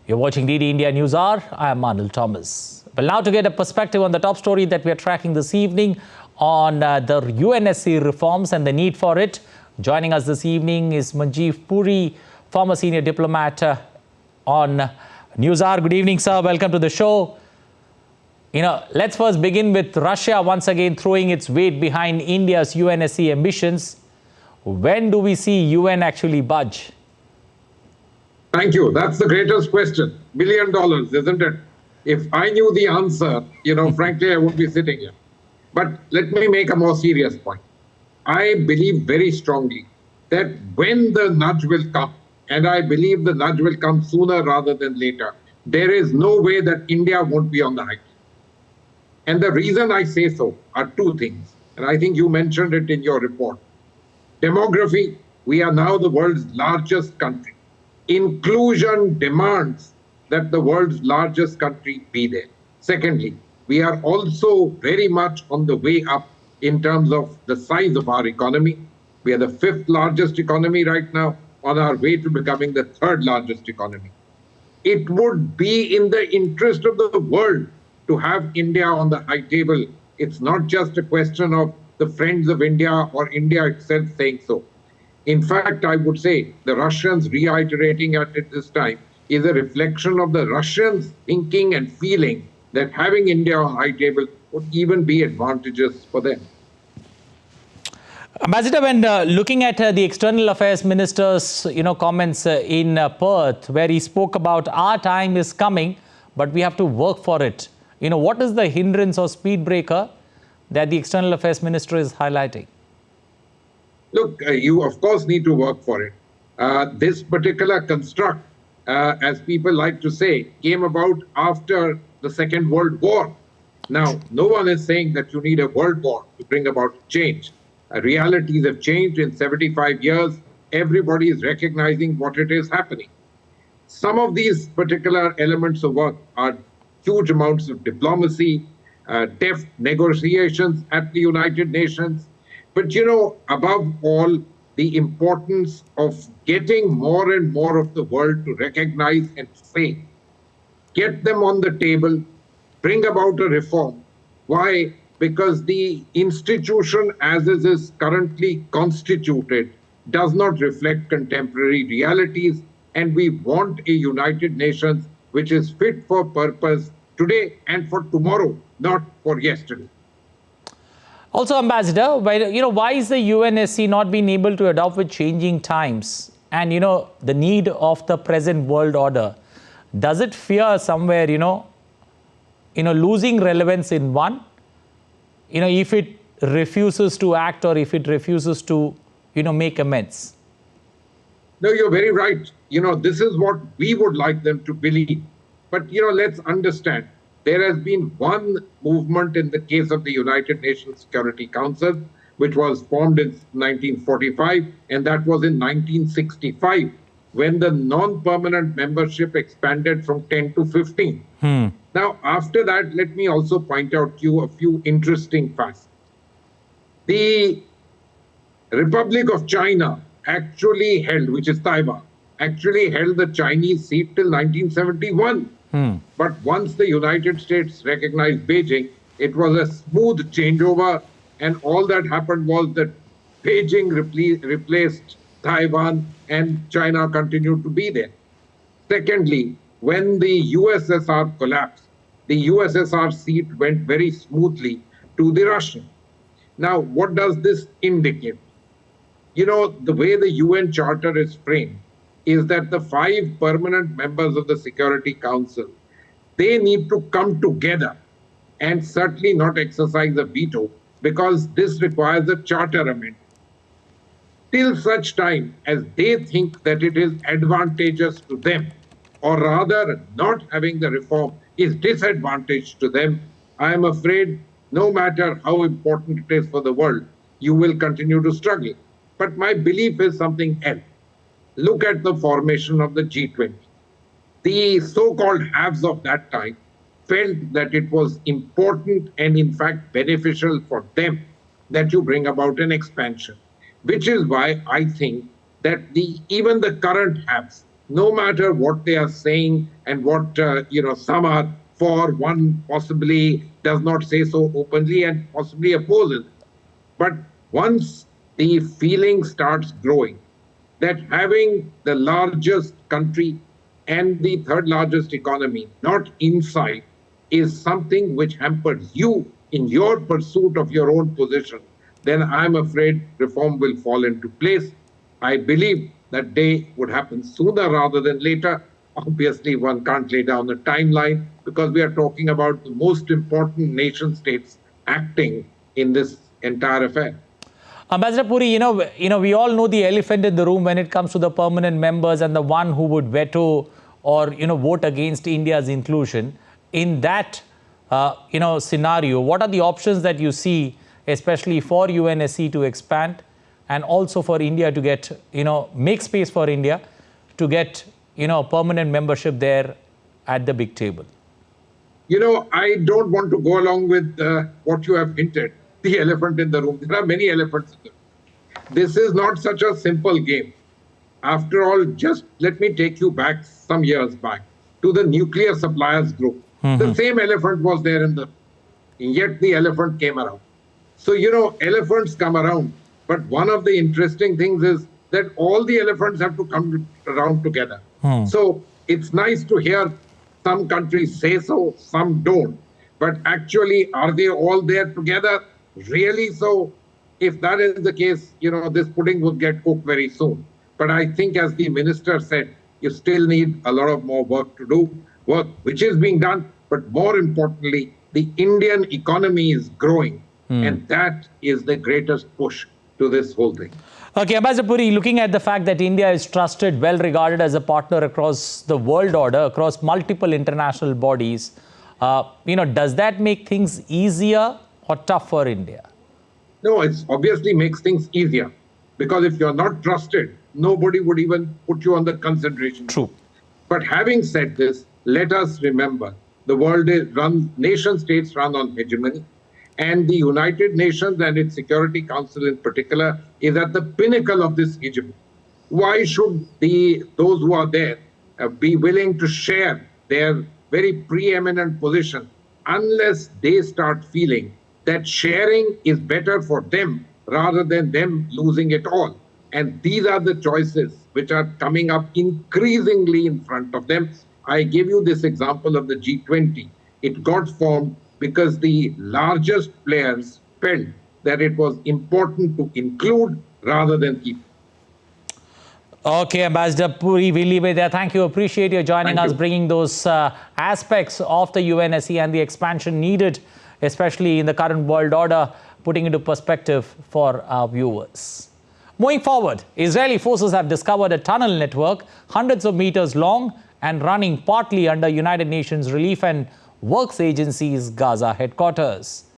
You're watching DD India News Hour. I am Manil Thomas. Well, now to get a perspective on the top story that we are tracking this evening on the UNSC reforms and the need for it. Joining us this evening is Manjeev Puri, former senior diplomat on News Hour. Good evening, sir. Welcome to the show. Let's first begin with Russia once again throwing its weight behind India's UNSC ambitions. When do we see UN actually budge? Thank you. That's the greatest question. $1 billion, isn't it? If I knew the answer, frankly, I wouldn't be sitting here. But let me make a more serious point. I believe very strongly that when the nudge will come, and I believe the nudge will come sooner rather than later, there is no way that India won't be on the high. And the reason I say so are two things. And I think you mentioned it in your report. Demography, we are now the world's largest country. Inclusion demands that the world's largest country be there. Secondly, we are also very much on the way up in terms of the size of our economy. We are the 5th largest economy right now, on our way to becoming the 3rd largest economy. It would be in the interest of the world to have India on the high table. It's not just a question of the friends of India or India itself saying so. In fact, I would say the Russians reiterating at it this time is a reflection of the Russians thinking and feeling that having India on high table would even be advantageous for them. Ambassador, when looking at the External Affairs Minister's comments in Perth, where he spoke about our time is coming, but we have to work for it. What is the hindrance or speed breaker that the External Affairs Minister is highlighting? Look, you of course need to work for it. This particular construct, as people like to say, came about after the Second World War. Now, no one is saying that you need a world war to bring about change. Realities have changed in 75 years. Everybody is recognizing what it is happening. Some of these particular elements of work are huge amounts of diplomacy, deft negotiations at the United Nations. But, above all, the importance of getting more and more of the world to recognize and say, get them on the table, bring about a reform. Why? Because the institution as it is currently constituted does not reflect contemporary realities, and we want a United Nations which is fit for purpose today and for tomorrow, not for yesterday. Also, Ambassador, why is the UNSC not being able to adopt with changing times and, the need of the present world order? Does it fear somewhere, losing relevance in one, if it refuses to act or if it refuses to, make amends? No, you're very right. This is what we would like them to believe. But, let's understand. There has been one movement in the case of the United Nations Security Council, which was formed in 1945, and that was in 1965, when the non-permanent membership expanded from 10 to 15. Now, after that, let me also point out to you a few interesting facts. The Republic of China actually held, which is Taiwan, actually held the Chinese seat till 1971. But once the United States recognized Beijing, it was a smooth changeover, and all that happened was that Beijing replaced Taiwan and China continued to be there. Secondly, when the USSR collapsed, the USSR seat went very smoothly to the Russian. Now, what does this indicate? The way the UN Charter is framed is that the 5 permanent members of the Security Council, they need to come together and certainly not exercise a veto, because this requires a charter amendment. Till such time as they think that it is advantageous to them, or rather not having the reform is disadvantage to them, I am afraid no matter how important it is for the world, you will continue to struggle. But my belief is something else. Look at the formation of the G20. The so-called haves of that time felt that it was important and in fact beneficial for them that you bring about an expansion, which is why I think that even the current haves no matter what they are saying and what, some are for, one possibly does not say so openly and possibly opposes. But once the feeling starts growing that having the largest country and the third largest economy not inside is something which hampers you in your pursuit of your own position, then I'm afraid reform will fall into place. I believe that day would happen sooner rather than later. Obviously, one can't lay down a timeline because we are talking about the most important nation states acting in this entire affair. Ambassador Puri, we all know the elephant in the room when it comes to the permanent members and the one who would veto or, vote against India's inclusion. In that, scenario, what are the options that you see, especially for UNSC to expand and also for India to get, make space for India to get, permanent membership there at the big table? I don't want to go along with what you have hinted, the elephant in the room. There are many elephants in the room. This is not such a simple game. After all, just let me take you back some years back to the nuclear suppliers group. The same elephant was there in the room, yet the elephant came around. So, elephants come around. But one of the interesting things is that all the elephants have to come around together. So it's nice to hear some countries say so, some don't. But actually, are they all there together? Really? So if that is the case, this pudding will get cooked very soon. But I think, as the minister said, you still need a lot of more work to do, work which is being done. But more importantly, the Indian economy is growing. And that is the greatest push to this whole thing. Okay, Ambassador Puri, looking at the fact that India is trusted, well regarded as a partner across the world order, across multiple international bodies, does that make things easier or tough for India? No, it obviously makes things easier. Because if you're not trusted, nobody would even put you on the consideration. True. But having said this, let us remember, the world is run, nation states run on hegemony. And the United Nations and its Security Council in particular is at the pinnacle of this hegemony. Why should those who are there be willing to share their very preeminent position unless they start feeling that sharing is better for them rather than them losing it all? And these are the choices which are coming up increasingly in front of them. I give you this example of the G20. It got formed because the largest players felt that it was important to include rather than keep. Okay, Ambassador Puri, we'll leave it there. Thank you. Appreciate you joining us, bringing those aspects of the UNSC and the expansion needed, especially in the current world order, putting into perspective for our viewers. Moving forward, Israeli forces have discovered a tunnel network hundreds of meters long and running partly under United Nations Relief and Works Agency's Gaza headquarters.